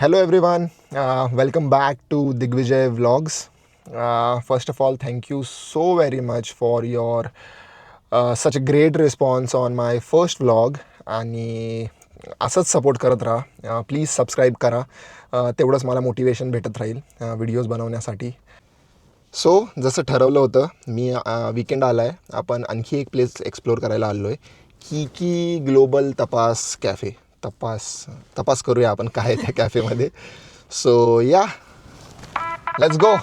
Hello everyone, welcome back to Digvijay Vlogs. First of all, thank you so very much for your such a great response on my first vlog. आणि असंच support करत राहा. Please subscribe करा. तेवढंच मला motivation भेटत राहील videos बनवण्यासाठी. सो जसं ठरवलं होतं मी वीकेंड आला आहे, आपण आणखी एक प्लेस एक्सप्लोअर करायला आलो आहे, की ग्लोबल तपास कॅफे. तपास करूया आपण काय आहे त्या कॅफेमध्ये. सो या, लेट्स गो.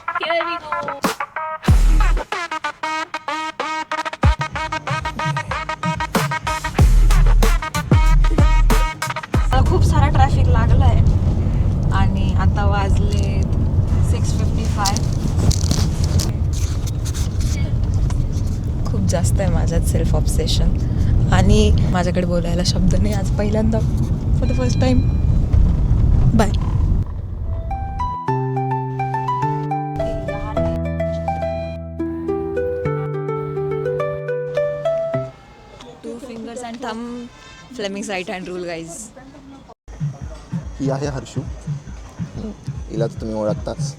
खूप सारा ट्रॅफिक लागला आहे आणि आता वाजले 6:55. खूप जास्त आहे माझ्यात सेल्फ ऑब्सेशन आणि माझ्याकडे बोलायला शब्द नाही आज पहिल्यांदा for the first time. Bye. Two fingers and thumb Fleming's right hand rule guys. ही आहे हर्षू, हिला तर तुम्ही ओळखताच.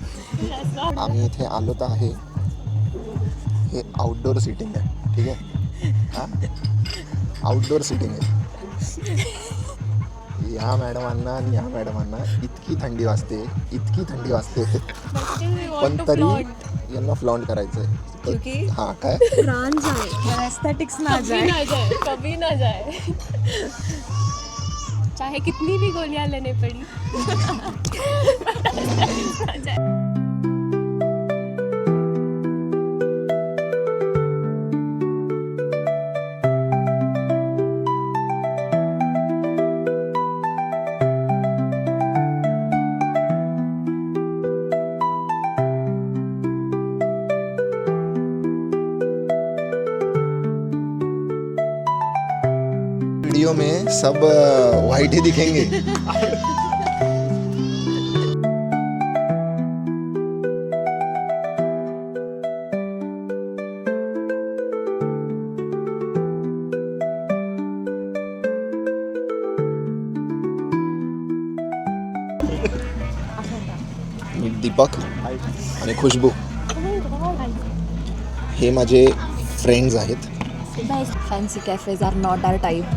आम्ही इथे आलो तर आहे, हे आउटडोअर सिटिंग आहे, ठीक आहे. हां, आउटडोअर सिटिंग आहे. ह्या मॅडमांना आणि ह्या मॅडमांना इतकी थंडी वाजते, पण तरी यांना फ्लॉन्ट करायचं आहे. हां, काय प्राण जाए, एस्थेटिक्स ना जाए, कभी ना जाए, चाहे कितनी भी गोलियां लेने पड़ी. वीडियो में सब वाइट ही दिखेंगे. दीपक आणि खुशबू हे माझे फ्रेंड्स आहेत. Fancy cafes are not our type.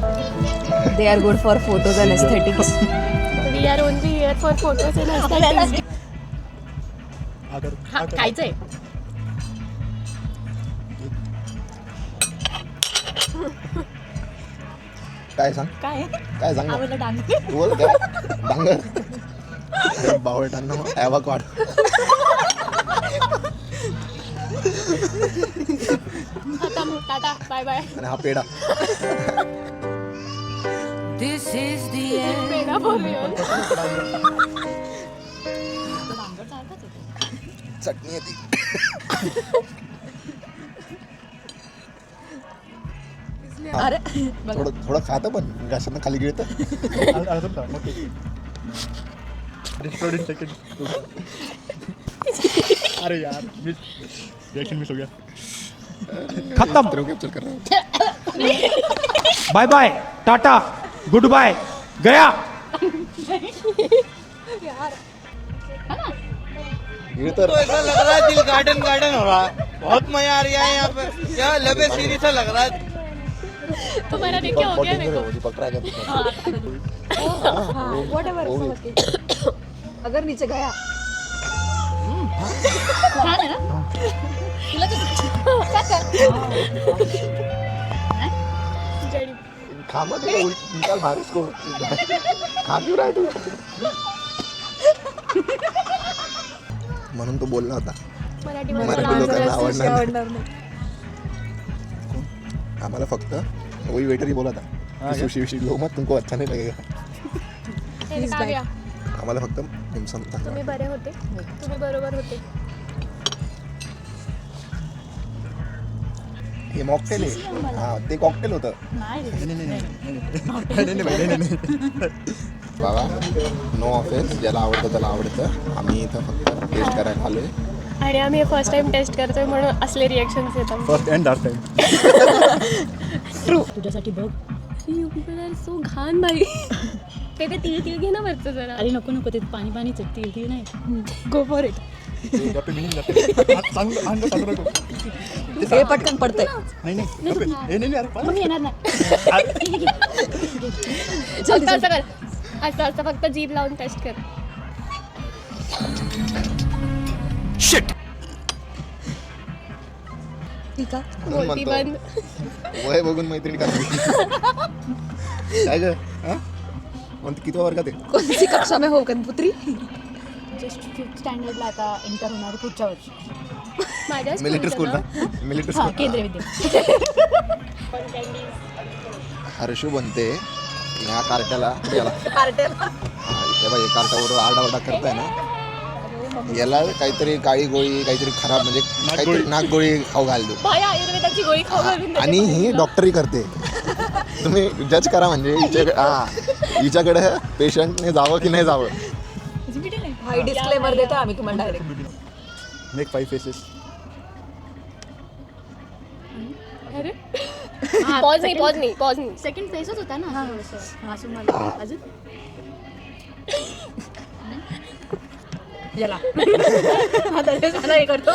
They are good for photos and aesthetics. We are only here for photos and aesthetics. हा खायचं आहे. काय सांग, काय काय सांग ना? आवडलं डांग. तू बोल काय डांगर बावळटांना ॲवॉक वाढ. खतम, टाटा, बाय बाय. आणि हा पेढा. Peda for real. चटणी येते. अरे थोडं खातं पण घशानं खाली गिळतं. अरे यार रिएक्शन मिस हो गया. खत्म. कैप्चर कर रहा हूँ. बाय बाय, टाटा, गुड बाय, गया. गिळतं. तो ऐसा लग रहा है दिल गार्डन गार्डन हो रहा है. बहुत मजा आ रहा है यहाँ पे. यहाँ लबे सीरी सा लग रहा है. तुम्हारा देख के हो गया मेरे को. दीपक ट्राई कर. whatever. अगर नीचे गया खा मत निकाल बाहर इसको. खा क्यों रहा है तू? म्हणून तो बोलला होता मराठी मराठी लोकांना आवडणार नाही. आवडणार नाही. आम्हाला फक्त वही वेटर ही बोला था सुशी विशी लो मत, तुमको अच्छा नहीं लगेगा. काव्या, आम्हाला फक्त हिमसम था. तुम्ही बरे होते, तुम्ही बरोबर होते. हे मॉकटेल आहे. हां, ते कॉकटेल होतं. बाबा नो ऑफेन्स, ज्याला आवडतं त्याला आवडतं. आम्ही इथं फक्त टेस्ट करायला आलोय. आणि आम्ही फर्स्ट टाइम टेस्ट करतोय म्हणून असले रिएक्शन्स येतात. First end last time. True. तुझ्यासाठी बघ. यू पीपल आर सो घाण बाई. ते तिळ घे ना वरचं जरा. अरे नको नको ते पाणी पाणीच आहे, तीळ तीळ नाही. Go for it. गप्पे बिनिंग जाते. चांगलं अंग चालू नको. हे पटकन पडतंय. नाही गप्पे. हे नाही अरे मग मी येणार नाही. फक्त असं कर, असं फक्त जीभ लावून टेस्ट कर. ठीक आहे. बोलती बंद. वय बघून मैत्रिणी काय ग म्हणते किती वर्गात आहे? कोणती कक्षा में हो पुत्री? जस्ट 5th स्टँडर्डला आता एंटर होणार पुढच्या वर्षी. माझ्या मिलिटरी स्कूल ना? मिलिटरी हां, स्कूल. केंद्रीय विद्यालय. हर्षू बनते ह्या कार्ट्याला याला कार्टेला. हे बाई कार्ट्यावर आरडाओरडा करताय ना, याला काहीतरी काळी गोळी काहीतरी खराब म्हणजे काहीतरी नागगोळी खाऊ घाल देऊ. बाया आयुर्वेदाची गोळी खाऊ घालून आणि ही डॉक्टरी करते. तुम्ही जज करा म्हणजे हिच्याकडे पेशंटने जावं की नाही जावं. हाय डिस्क्लेमर देतो आम्ही तुम्हाला डायरेक्ट. Make 5 faces. अरे पॉज नाही. सेकंड फेसच होता ना थोडंसं हसून मला. अजून याला आता ते मला हे करतो.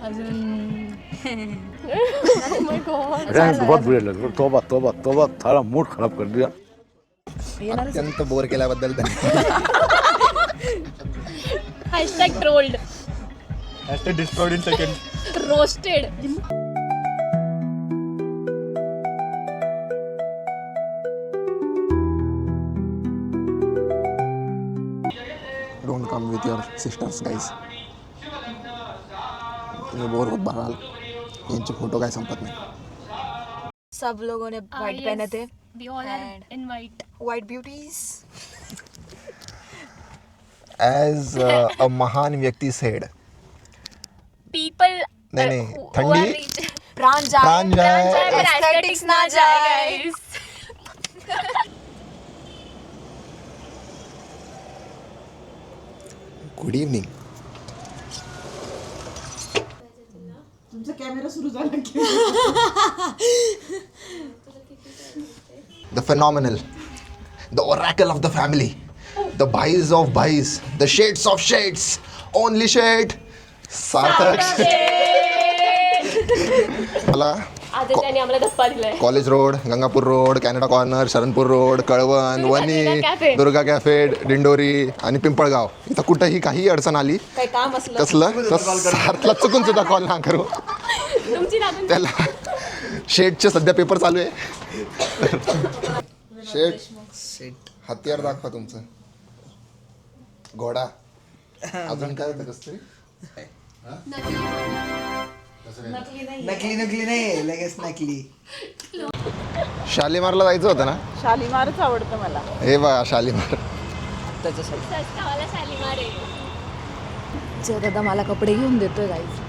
अजून बहुत बुरे लगे. तोबा तोबा तोबा, थारा मूड खराब कर दिया. अत्यंत बोर केल्याबद्दल धन्यवाद. Hashtag trolled, Hashtag destroyed in seconds. Roasted. Don't come with your sisters guys. तुम्ही बोर होत बघाल, यांचे फोटो काय संपत नाही. सब लोगों ने व्हाइट पहने थे. We all are in white. White beauties. As a महान व्यक्ती सेड. People नाही, who are थंडी rich. प्राण प्राण जाए जाए, पण aesthetics ना जाए. guys. Good evening. The phenomenal, the oracle of the family, the bhais of bhais, the shades of shades, only shade, Sarthak. मला आज त्याने आम्हाला धप्पा दिलाय. College road, Gangapur road, Canada corner, Sharanpur road, Kalwan, Vani, cafe. Durga cafe, Dindori आणि पिंपळगाव इथं कुठंही काही अडचण आली काही काम असलं कसलं तर सार्थला चुकून सुद्धा कॉल ना करू. तुमची लागून त्याला शेटचे सध्या पेपर चालू आहे. शेट हत्यार दाखवा तुमचं. घोडा अजून काय होतं कसं तरी. नकली नाही लगेच नकली. शालिमारला जायचं होतं ना. शालिमारच आवडतं मला. हे बघा शालिमार. सस्तावाला शालिमार आहे. जे दादा मला कपडे घेऊन देतोय गाईज.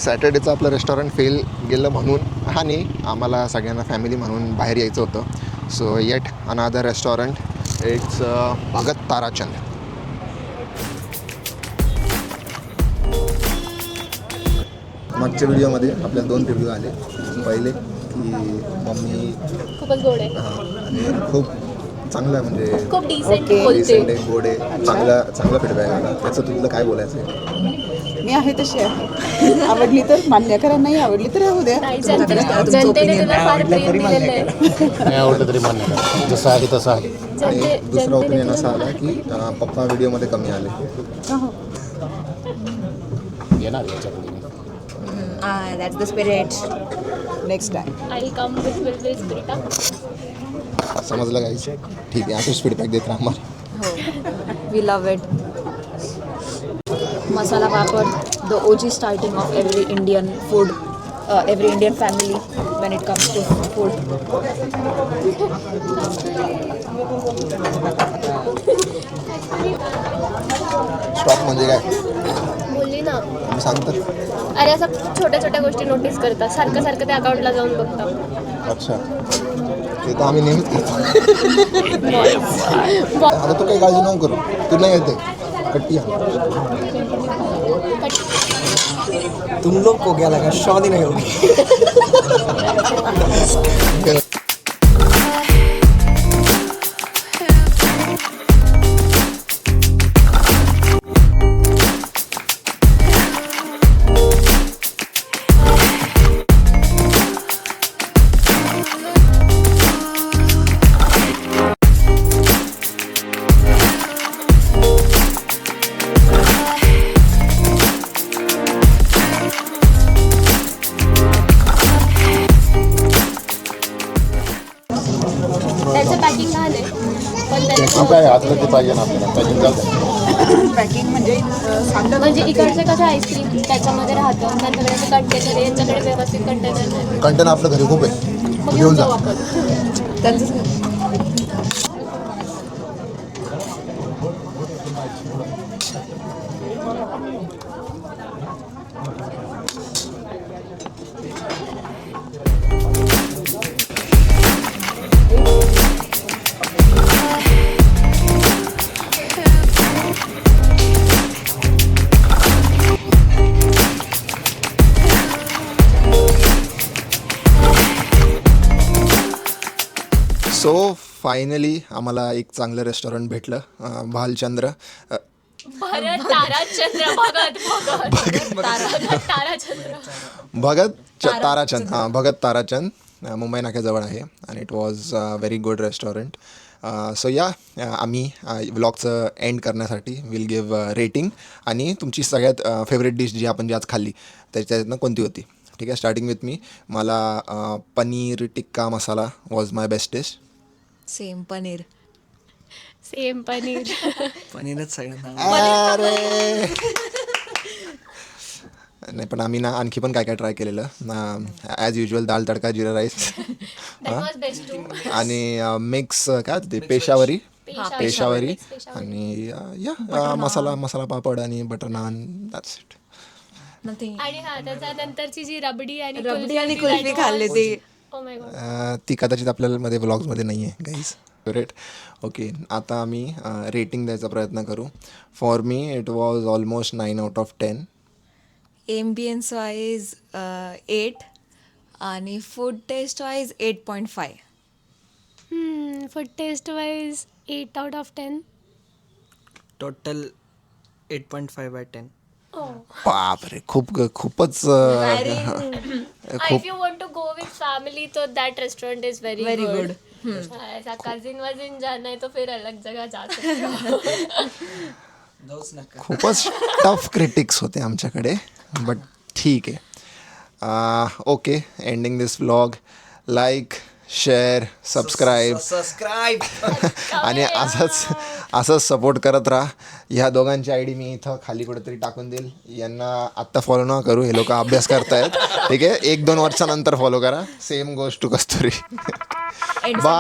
सॅटर्डेचं आपलं रेस्टॉरंट फेल गेलं म्हणून आणि आम्हाला सगळ्यांना फॅमिली म्हणून बाहेर यायचं होतं. सो येट अनादर रेस्टॉरंट. इट्स भगत ताराचंद. मागच्या व्हिडिओमध्ये आपल्याला 2 रिव्ह्यू आले. पहिले की मम्मी खूपच गोड आहे. आणि खूप चांगलं आहे म्हणजे खूप डिसेंट बोलते. डिसेंट आहे, गोड आहे, चांगला फीडबॅक आला. त्याचं तुला काय बोलायचं आहे? मी आहे तशी आहे. आवडली तर मान्य करा, नाही आवडली तर राहू द्या. नाही, जनतेने तुला फार प्रेम दिलेलं आहे. नाही आवडलं तरी मान्य करा, जसं आहे तसं आहे. आणि दुसरा ओपिनियन असा आला की पप्पा व्हिडिओमध्ये कमी आले. येणार याच्यापुढे. That's the spirit. Next time I come with स्पिरिटा. समजलं गाईज. ठीक आहे, असंच फीडबॅक देत राहा आम्हाला. हो, we love it. Masala papad, the OG starting of every Indian food, every Indian family when it comes to food. Stock म्हणजे काय बोलली ना. तुम्ही सांगतात. अरे असं छोट्या छोट्या गोष्टी नोटीस करतात. सारखं त्या अकाउंटला जाऊन बघतात. अच्छा, ते तर आम्ही नेहमीच करतो. आता तू काही काळजी नको करू. तू नाही येते कट्टी. तुम लोग को क्या लगा शादी नहीं होगी. त्याच्यात काय आतलं ते पाहिजे ना आपल्याला पॅकिंग पॅकिंग म्हणजे साधं म्हणजे इकडचे कसं आईस्क्रीम त्याच्यामध्ये राहतं, त्यांच्याकडे असं कंटेनर आहे, यांच्याकडे व्यवस्थित कंटेनर नाही. कंटेन आपलं घरी खूप आहे. मग घेऊन जा. जाऊ आपण. त्यांचं सो फायनली आम्हाला एक चांगलं रेस्टॉरंट भेटलं, भालचंद्र. भरत ताराचंद्र ताराचंद्र भगत ताराचंद मुंबई नाक्याजवळ आहे आणि it was very good restaurant. So या आम्ही व्लॉगचं एंड करण्यासाठी विल गिव रेटिंग आणि तुमची सगळ्यात फेवरेट डिश जी आपण आज खाल्ली त्याच्यातनं कोणती होती. ठीक आहे, स्टार्टिंग विथ मी. मला paneer tikka masala was my best dish. Same paneer. Same paneer. पनीरच सगळं अरे नाही, पण आम्ही ना आणखी पण काय काय ट्राय केलेलं. As usual dal tadka jeera rice That was best too. आणि मिक्स काय होतं ते पेशावरी आणि या मसाला पापड आणि butter naan. That's it. Nothing. आणि हा त्याच्यानंतरची जी रबडी आणि रबडी आणि कुल्फी खाल्ली ती. Oh my God. ती कदाचित आपल्याला मध्ये व्लॉग्समध्ये नाही आहे गाईज. फेवरेट. ओके, आता आम्ही रेटिंग द्यायचा प्रयत्न करू. For me it was almost 9/10. Ambience wise 8 आणि food taste wise 8.5. Food taste wise 8/10. Total 8.5/10. बापरे, खूपच If you want to go with family, तो that restaurant is very good. ऐसा cousin वजिन जाना है तो फिर अलग जगह जा सकते हो. जाऊच नका. खूपच टफ क्रिटिक्स होते आमच्याकडे, बट ठीक आहे. ओके, एंडिंग दिस व्लॉग. लाईक, शेअर, सबस्क्राईब आणि असंच सपोर्ट करत राहा. ह्या दोघांची आय डी मी इथं खाली कुठेतरी टाकून देईल. यांना आत्ता फॉलो न करू, हे लोक अभ्यास करतायत. ठीक आहे, 1-2 वर्षानंतर फॉलो करा. सेम गोष्ट टू कस्तुरी. बाय.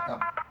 Ah.